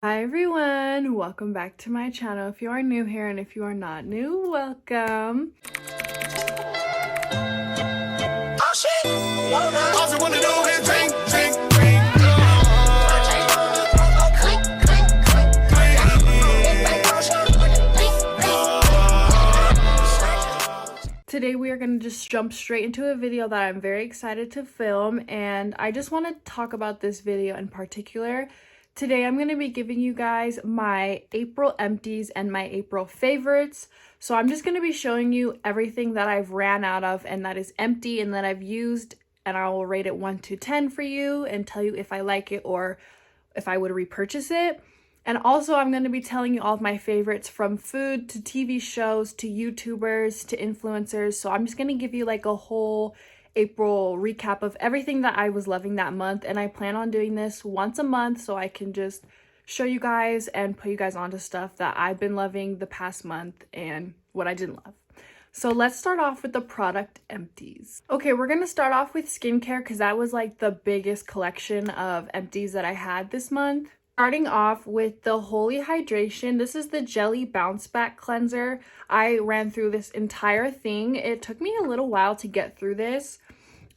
Hi everyone, welcome back to my channel. If you are new here and if you are not new, welcome. Oh shit! All I wanna do is drink, drink, drink. Today we are going to just jump straight into a video that I'm very excited to film, and I just want to talk about this video in particular. Today I'm going to be giving you guys my April empties and my April favorites. So I'm just going to be showing you everything that I've ran out of and that is empty and that I've used, and I will rate it 1 to 10 for you and tell you if I like it or if I would repurchase it. And also I'm going to be telling you all of my favorites, from food to TV shows to YouTubers to influencers. So I'm just going to give you like a whole April recap of everything that I was loving that month. And I plan on doing this once a month so I can just show you guys and put you guys onto stuff that I've been loving the past month and what I didn't love. So let's start off with the product empties. Okay, we're going to start off with skincare because that was like the biggest collection of empties that I had this month. Starting off with the Holy Hydration. This is the Jelly Bounce Back Cleanser. I ran through this entire thing. It took me a little while to get through this.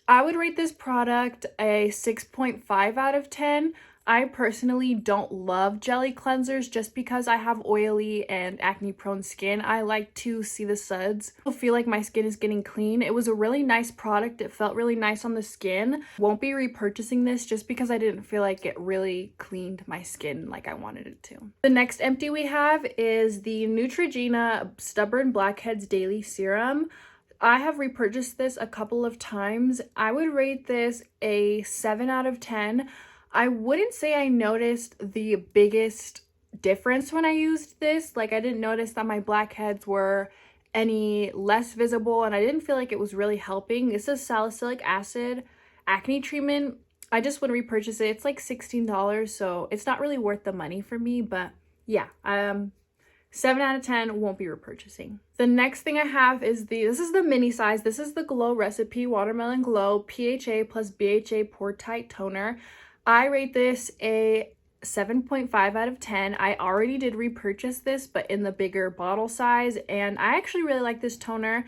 I would rate this product a 6.5 out of 10. I personally don't love jelly cleansers just because I have oily and acne prone skin. I like to see the suds. I feel like my skin is getting clean. It was a really nice product. It felt really nice on the skin. Won't be repurchasing this just because I didn't feel like it really cleaned my skin like I wanted it to. The next empty we have is the Neutrogena Stubborn Blackheads Daily Serum. I have repurchased this a couple of times. I would rate this a 7 out of 10. I wouldn't say I noticed the biggest difference when I used this. Like, I didn't notice that my blackheads were any less visible, and I didn't feel like it was really helping. This is salicylic acid acne treatment. I just would repurchase it. It's like $16, so it's not really worth the money for me, but yeah, 7 out of 10, won't be repurchasing. The next thing I have is this is the mini size. This is the Glow Recipe Watermelon Glow PHA plus BHA Pore Tight Toner. I rate this a 7.5 out of 10. I already did repurchase this, but in the bigger bottle size, and I actually really like this toner.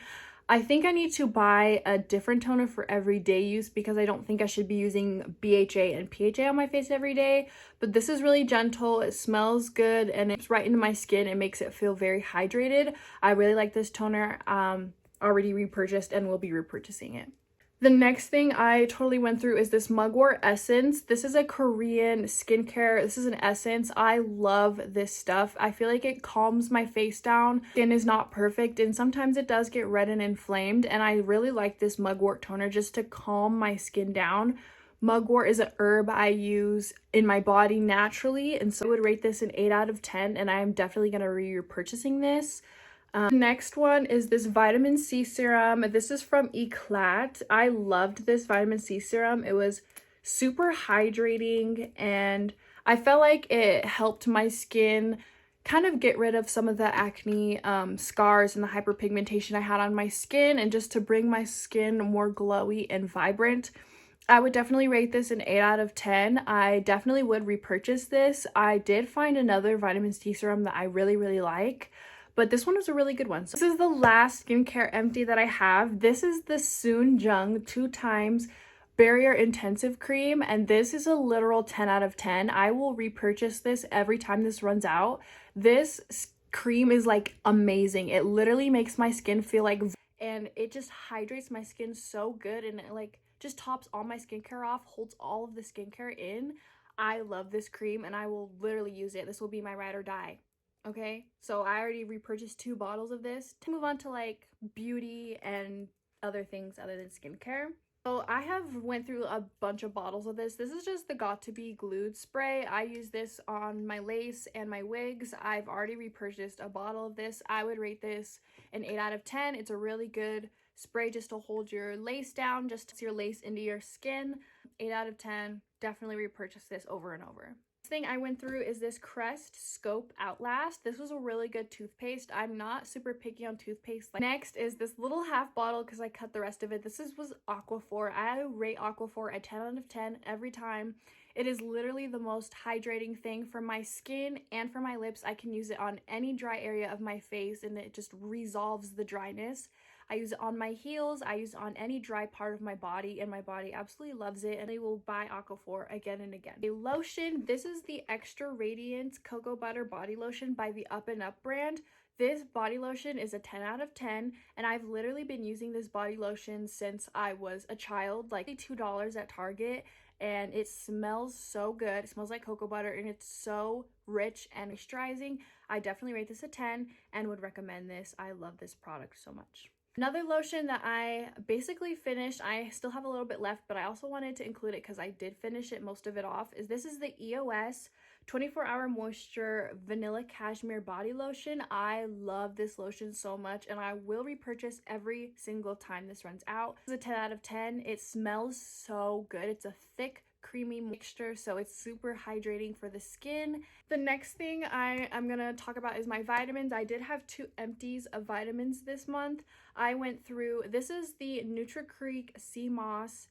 I think I need to buy a different toner for everyday use because I don't think I should be using BHA and PHA on my face every day. But this is really gentle, it smells good, and it's right into my skin. It makes it feel very hydrated. I really like this toner. Already repurchased and will be repurchasing it. The next thing I totally went through is this Mugwort Essence. This is a Korean skincare. This is an essence. I love this stuff. I feel like it calms my face down. Skin is not perfect, and sometimes it does get red and inflamed, and I really like this Mugwort toner just to calm my skin down. Mugwort is an herb I use in my body naturally, and so I would rate this an 8 out of 10, and I'm definitely going to be repurchasing this. Next one is this vitamin C serum. This is from Eclat. I loved this vitamin C serum. It was super hydrating, and I felt like it helped my skin kind of get rid of some of the acne scars and the hyperpigmentation I had on my skin, and just to bring my skin more glowy and vibrant. I would definitely rate this an 8 out of 10. I definitely would repurchase this. I did find another vitamin C serum that I really, really like, but this one was a really good one. So this is the last skincare empty that I have. This is the Soon Jung 2 times Barrier Intensive Cream, and this is a literal 10 out of 10. I will repurchase this every time this runs out. This cream is like amazing. It literally makes my skin feel like, and it just hydrates my skin so good, and it like just tops all my skincare off, holds all of the skincare in. I love this cream, and I will literally use it. This will be my ride or die. Okay, so I already repurchased 2 bottles of this. To move on to like beauty and other things other than skincare. So I have went through a bunch of bottles of this. This is just the Got to Be Glued spray. I use this on my lace and my wigs. I've already repurchased a bottle of this. I would rate this an 8 out of 10. It's a really good spray just to hold your lace down, just to your lace into your skin. 8 out of 10. Definitely repurchase this over and over. Thing I went through is this Crest Scope Outlast. This was a really good toothpaste. I'm not super picky on toothpaste. Next is this little half bottle because I cut the rest of it. Was Aquaphor. I rate Aquaphor a 10 out of 10 every time. It is literally the most hydrating thing for my skin and for my lips. I can use it on any dry area of my face and it just resolves the dryness. I use it on my heels, I use it on any dry part of my body, and my body absolutely loves it, and I will buy Aquaphor again and again. A lotion, this is the Extra Radiance Cocoa Butter Body Lotion by the Up and Up brand. This body lotion is a 10 out of 10, and I've literally been using this body lotion since I was a child, like $2 at Target, and it smells so good. It smells like cocoa butter, and it's so rich and moisturizing. I definitely rate this a 10 and would recommend this. I love this product so much. Another lotion that I basically finished, I still have a little bit left, but I also wanted to include it because I did finish it, most of it off, is the EOS 24-Hour Moisture Vanilla Cashmere Body Lotion. I love this lotion so much, and I will repurchase every single time this runs out. It's a 10 out of 10. It smells so good. It's a thick, creamy mixture, so it's super hydrating for the skin. The next thing I am gonna talk about is my vitamins. I did have 2 empties of vitamins this month. I went through, this is the NutriCreek Sea Moss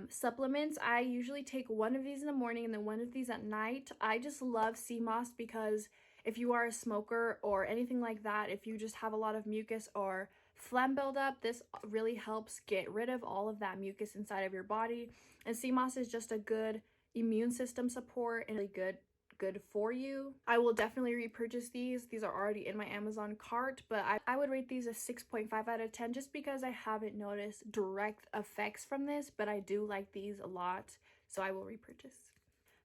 supplements. I usually take one of these in the morning and then one of these at night. I just love sea moss because if you are a smoker or anything like that, if you just have a lot of mucus or phlegm buildup, this really helps get rid of all of that mucus inside of your body. And sea moss is just a good immune system support and really good for you. I will definitely repurchase these. These are already in my Amazon cart, but I would rate these a 6.5 out of 10 just because I haven't noticed direct effects from this, but I do like these a lot, so I will repurchase.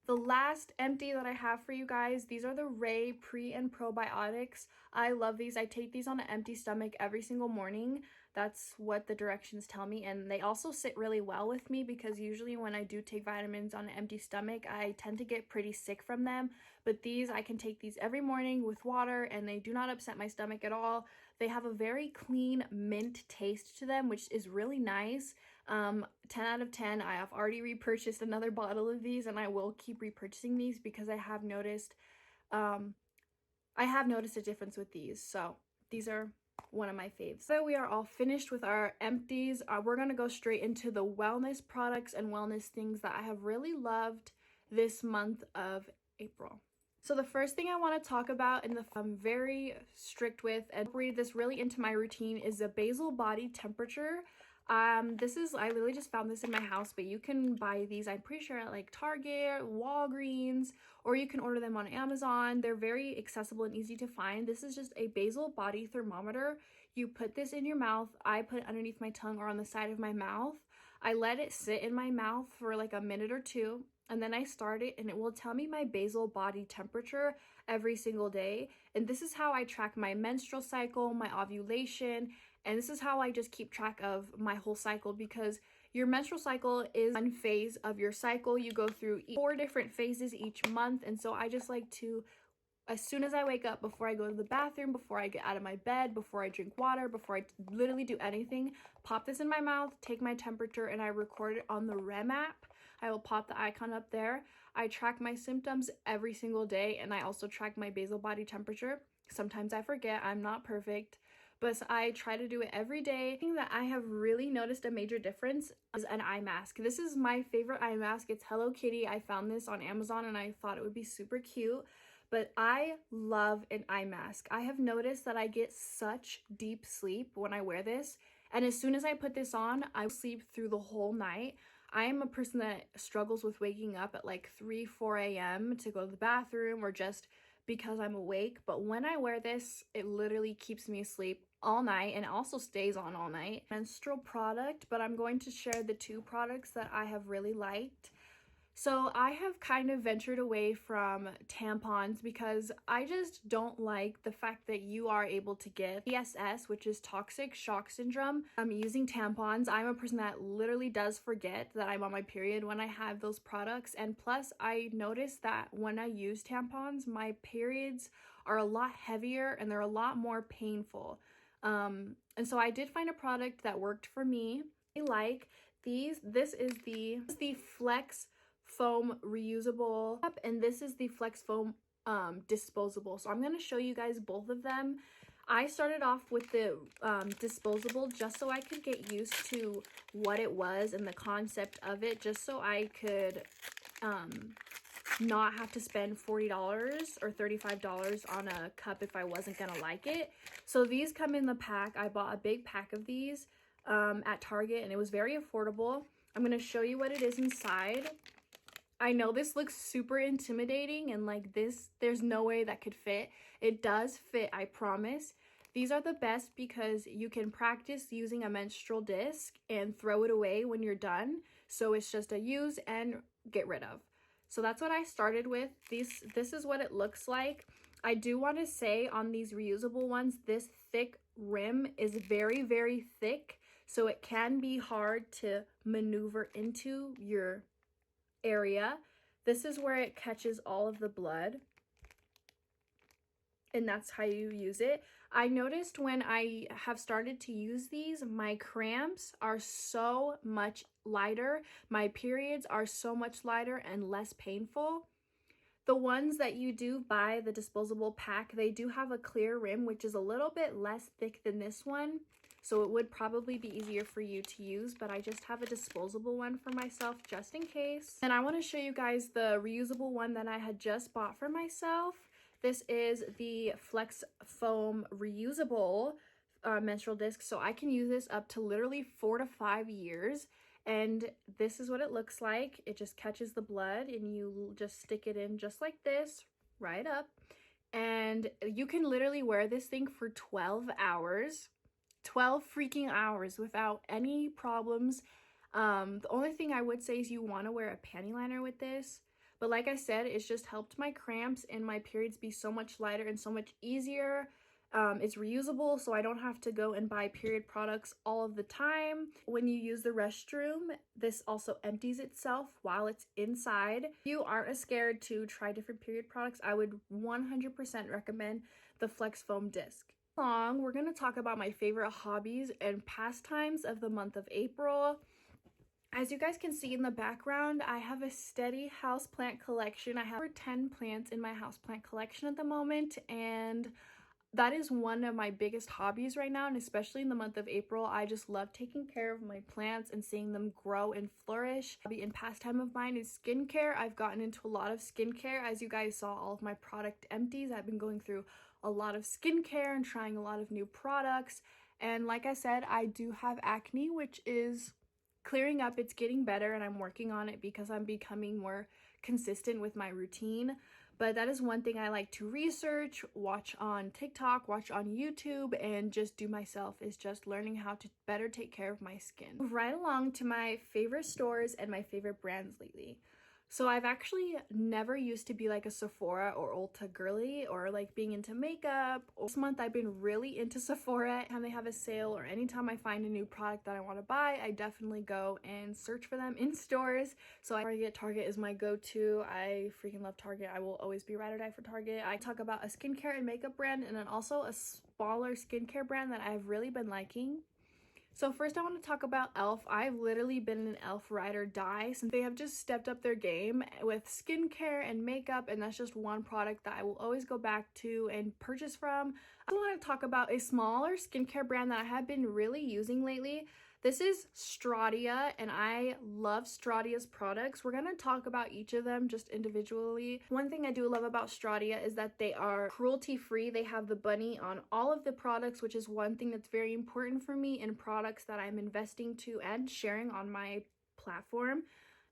The last empty that I have for you guys, these are the Ray Pre and Probiotics. I love these. I take these on an empty stomach every single morning. That's what the directions tell me, and they also sit really well with me because usually when I do take vitamins on an empty stomach, I tend to get pretty sick from them. But these, I can take these every morning with water and they do not upset my stomach at all. They have a very clean mint taste to them, which is really nice. 10 out of 10. I have already repurchased another bottle of these and I will keep repurchasing these because I have noticed a difference with these. So these are one of my faves. So we are all finished with our empties. We're gonna go straight into the wellness products and wellness things that I have really loved this month of April. So the first thing I want to talk about and I'm very strict with and incorporated this really into my routine is the basal body temperature. I literally just found this in my house, but you can buy these, I'm pretty sure, at like Target, Walgreens, or you can order them on Amazon. They're very accessible and easy to find. This is just a basal body thermometer. You put this in your mouth. I put it underneath my tongue or on the side of my mouth. I let it sit in my mouth for like a minute or two, and then I start it and it will tell me my basal body temperature every single day. And this is how I track my menstrual cycle, my ovulation, and this is how I just keep track of my whole cycle, because your menstrual cycle is one phase of your cycle. You go through 4 different phases each month, and so I just like to, as soon as I wake up, before I go to the bathroom, before I get out of my bed, before I drink water, before I literally do anything, pop this in my mouth, take my temperature, and I record it on the REM app. I will pop the icon up there. I track my symptoms every single day, and I also track my basal body temperature. Sometimes I forget, I'm not perfect, but I try to do it every day. The thing that I have really noticed a major difference is an eye mask. This is my favorite eye mask. It's Hello Kitty. I found this on Amazon and I thought it would be super cute. But I love an eye mask. I have noticed that I get such deep sleep when I wear this. And as soon as I put this on, I sleep through the whole night. I am a person that struggles with waking up at like 3, 4 a.m. to go to the bathroom or just because I'm awake. But when I wear this, it literally keeps me asleep all night and also stays on all night. Menstrual product, but I'm going to share the 2 products that I have really liked. So I have kind of ventured away from tampons because I just don't like the fact that you are able to get TSS, which is toxic shock syndrome, using tampons. I'm a person that literally does forget that I'm on my period when I have those products. And plus, I noticed that when I use tampons, my periods are a lot heavier and they're a lot more painful. And so I did find a product that worked for me. I like these. This is the Flex Foam reusable cup, and this is the Flex Foam disposable. So I'm going to show you guys both of them. I started off with the disposable just so I could get used to what it was and the concept of it, just so I could not have to spend $40 or $35 on a cup if I wasn't gonna like it. So these come in the pack. I bought a big pack of these at Target, and it was very affordable. I'm gonna show you what it is inside. I know this looks super intimidating and like this, there's no way that could fit. It does fit, I promise. These are the best because you can practice using a menstrual disc and throw it away when you're done. So it's just a use and get rid of. So that's what I started with. This is what it looks like. I do want to say on these reusable ones, this thick rim is very, very thick. So it can be hard to maneuver into your area. This is where it catches all of the blood, and that's how you use it. I noticed when I have started to use these, my cramps are so much lighter. My periods are so much lighter and less painful. The ones that you do buy, the disposable pack, they do have a clear rim, which is a little bit less thick than this one. So it would probably be easier for you to use, but I just have a disposable one for myself just in case. And I want to show you guys the reusable one that I had just bought for myself. This is the Flex Foam reusable menstrual disc. So I can use this up to literally 4 to 5 years. And this is what it looks like. It just catches the blood and you just stick it in just like this, right up. And you can literally wear this thing for 12 hours. 12 freaking hours without any problems. The only thing I would say is you want to wear a panty liner with this. But like I said, it's just helped my cramps and my periods be so much lighter and so much easier. It's reusable, so I don't have to go and buy period products all of the time. When you use the restroom, this also empties itself while it's inside. If you aren't scared to try different period products, I would 100% recommend the Flex Foam disc. We're going to talk about my favorite hobbies and pastimes of the month of April. As you guys can see in the background, I have a steady houseplant collection. I have over 10 plants in my houseplant collection at the moment, and that is one of my biggest hobbies right now, and especially in the month of April. I just love taking care of my plants and seeing them grow and flourish. Hobby and pastime of mine is skincare. I've gotten into a lot of skincare. As you guys saw, all of my product empties. I've been going through a lot of skincare and trying a lot of new products. And like I said, I do have acne, which is clearing up. It's getting better, and I'm working on it because I'm becoming more consistent with my routine. But that is one thing I like to research, watch on TikTok, watch on YouTube, and just do myself, is just learning how to better take care of my skin. Right along to my favorite stores and my favorite brands lately. So I've actually never used to be like a Sephora or Ulta girly or like being into makeup. This month I've been really into Sephora. Anytime they have a sale or anytime I find a new product that I want to buy, I definitely go and search for them in stores. So Target is my go-to. I freaking love Target. I will always be ride or die for Target. I talk about a skincare and makeup brand, and then also a smaller skincare brand that I've really been liking. So first I want to talk about e.l.f. I've literally been an e.l.f. ride or die since they have just stepped up their game with skincare and makeup, and that's just one product that I will always go back to and purchase from. I also want to talk about a smaller skincare brand that I have been really using lately. This is Stratia, and I love Stratia's products. We're going to talk about each of them just individually. One thing I do love about Stratia is that they are cruelty-free. They have the bunny on all of the products, which is one thing that's very important for me in products that I'm investing to and sharing on my platform.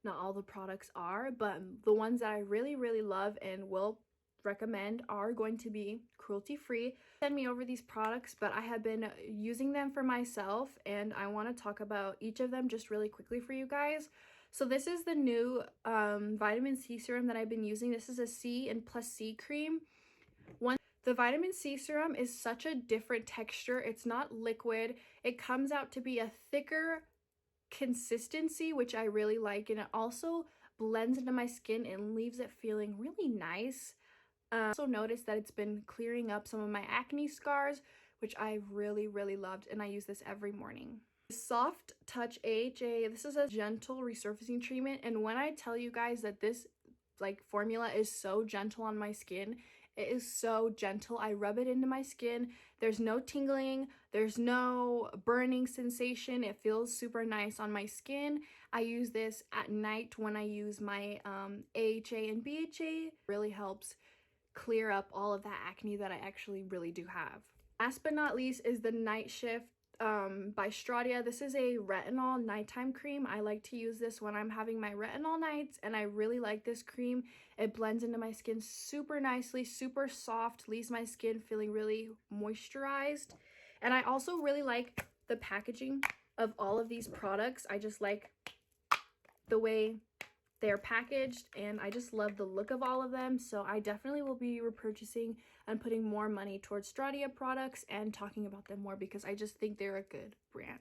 Not all the products are, but the ones that I really, really love and will recommend are going to be cruelty free. Send me over these products, but I have been using them for myself, and I want to talk about each of them just really quickly for you guys. So this is the new vitamin C serum that I've been using. This is a C and plus C cream. The vitamin C serum is such a different texture. It's not liquid. It comes out to be a thicker consistency, which I really like, and it also blends into my skin and leaves it feeling really nice. Also noticed that it's been clearing up some of my acne scars, which I really, really loved, and I use this every morning. Soft Touch AHA, this is a gentle resurfacing treatment, and when I tell you guys that this like formula is so gentle on my skin, It is so gentle. I rub it into my skin. There's no tingling. There's no burning sensation. It feels super nice on my skin. I use this at night when I use my AHA and BHA. It really helps clear up all of that acne that I actually really do have. Last but not least is the Night Shift by Stratia. This is a retinol nighttime cream. I like to use this when I'm having my retinol nights, and I really like this cream. It blends into my skin super nicely, super soft, leaves my skin feeling really moisturized. And I also really like the packaging of all of these products. I just like the way they're packaged, and I just love the look of all of them. So I definitely will be repurchasing and putting more money towards Stratia products and talking about them more because I just think they're a good brand.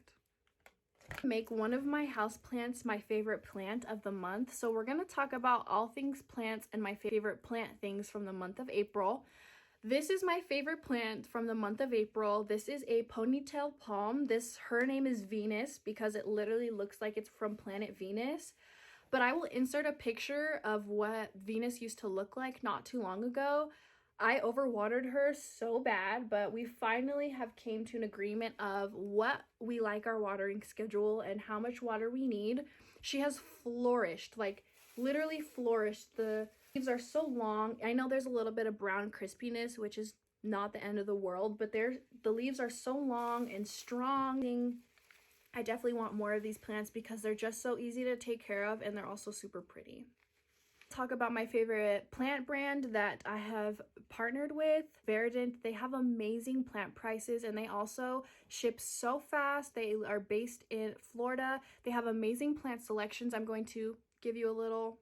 Make one of my houseplants my favorite plant of the month. So we're going to talk about all things plants and my favorite plant things from the month of April. This is my favorite plant from the month of April. This is a ponytail palm. Her name is Venus because it literally looks like it's from planet Venus. But I will insert a picture of what Venus used to look like not too long ago. I overwatered her so bad, but we finally have came to an agreement of what we like our watering schedule and how much water we need. She has flourished, like literally flourished. The leaves are so long. I know there's a little bit of brown crispiness, which is not the end of the world, but the leaves are so long and strong. I definitely want more of these plants because they're just so easy to take care of, and they're also super pretty. Talk about my favorite plant brand that I have partnered with, Verdant. They have amazing plant prices, and they also ship so fast. They are based in Florida. They have amazing plant selections. I'm going to give you a little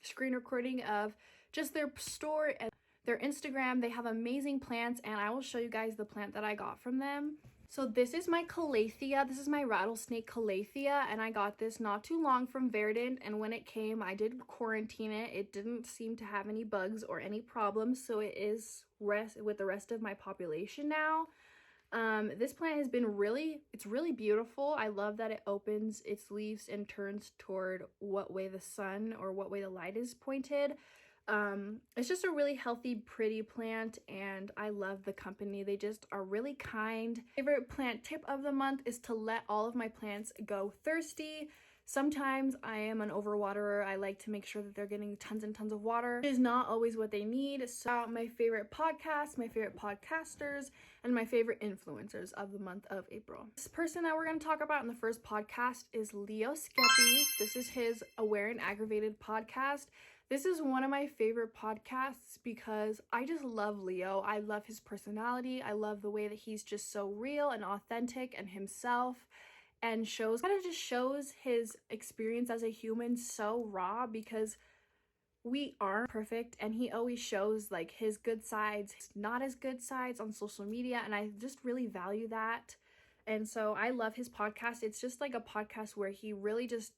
screen recording of just their store and their Instagram. They have amazing plants, and I will show you guys the plant that I got from them. So this is my calathea. This is my rattlesnake calathea, and I got this not too long from Verdant, and when it came, I did quarantine it. It didn't seem to have any bugs or any problems, so it is with the rest of my population now. This plant has been it's really beautiful. I love that it opens its leaves and turns toward what way the sun or what way the light is pointed. It's just a really healthy, pretty plant, and I love the company. They just are really kind. Favorite plant tip of the month is to let all of my plants go thirsty. Sometimes I am an overwaterer. I like to make sure that they're getting tons and tons of water. It is not always what they need. So my favorite podcasts, my favorite podcasters, and my favorite influencers of the month of April. This person that we're going to talk about in the first podcast is Leo Skeppy. This is his Aware and Aggravated podcast. This is one of my favorite podcasts because I just love Leo. I love his personality. I love the way that he's just so real and authentic and himself, and just shows his experience as a human so raw because we aren't perfect, and he always shows like his good sides, not as good sides on social media, and I just really value that. And so I love his podcast. It's just like a podcast where he really just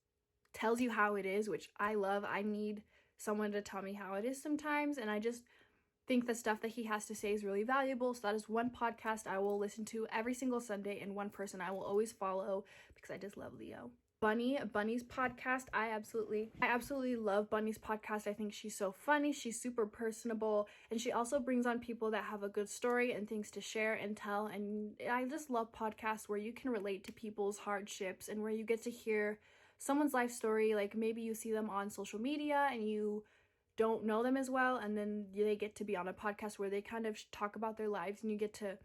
tells you how it is, which I love. I need someone to tell me how it is sometimes, and I just think the stuff that he has to say is really valuable. So that is one podcast I will listen to every single Sunday, and one person I will always follow because I just love Leo. Bunny's podcast, I absolutely love Bunny's podcast. I think she's so funny, she's super personable, and she also brings on people that have a good story and things to share and tell. And I just love podcasts where you can relate to people's hardships and where you get to hear someone's life story. Like maybe you see them on social media and you don't know them as well, and then they get to be on a podcast where they kind of talk about their lives, and you get to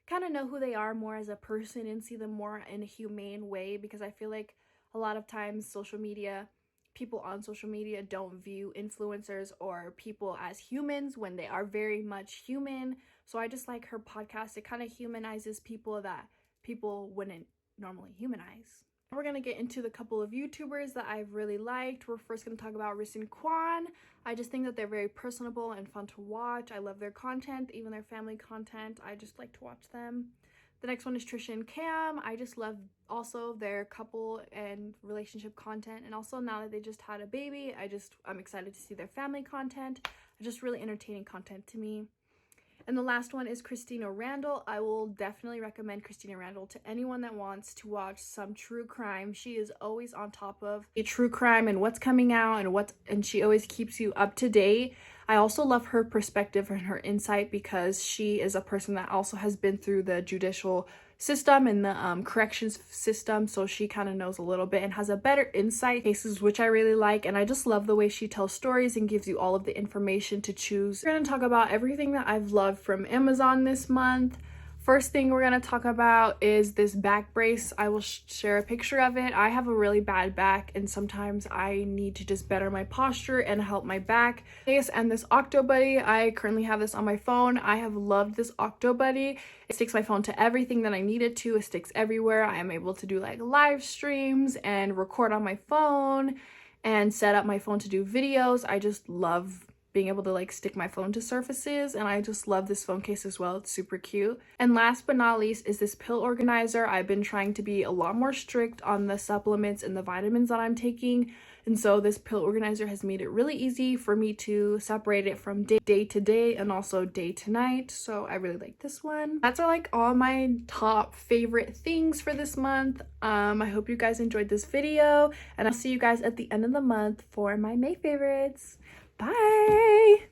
kind of know who they are more as a person and see them more in a humane way, because I feel like a lot of times people on social media don't view influencers or people as humans when they are very much human. So I just like her podcast. It kind of humanizes people that people wouldn't normally humanize. We're going to get into the couple of YouTubers that I've really liked. We're first going to talk about Riss and Quan. I just think that they're very personable and fun to watch. I love their content, even their family content. I just like to watch them. The next one is Trisha and Cam. I just love also their couple and relationship content. And also now that they just had a baby, I'm excited to see their family content. Just really entertaining content to me. And the last one is Christina Randall. I will definitely recommend Christina Randall to anyone that wants to watch some true crime. She is always on top of a true crime and what's coming out and she always keeps you up to date. I also love her perspective and her insight because she is a person that also has been through the judicial system and the corrections system, so she kind of knows a little bit and has a better insight cases, which I really like. And I just love the way she tells stories and gives you all of the information to choose. We're going to talk about everything that I've loved from Amazon this month. First thing we're going to talk about is this back brace. I will share a picture of it. I have a really bad back and sometimes I need to just better my posture and help my back. And this Octo Buddy, I currently have this on my phone. I have loved this Octo Buddy. It sticks my phone to everything that I need it to. It sticks everywhere. I am able to do like live streams and record on my phone and set up my phone to do videos. I just love being able to like stick my phone to surfaces, and I just love this phone case as well. It's super cute. And last but not least is this pill organizer. I've been trying to be a lot more strict on the supplements and the vitamins that I'm taking, and so this pill organizer has made it really easy for me to separate it from day to day and also day to night. So I really like this one. That's like all my top favorite things for this month. I hope you guys enjoyed this video, and I'll see you guys at the end of the month for my May favorites. Bye!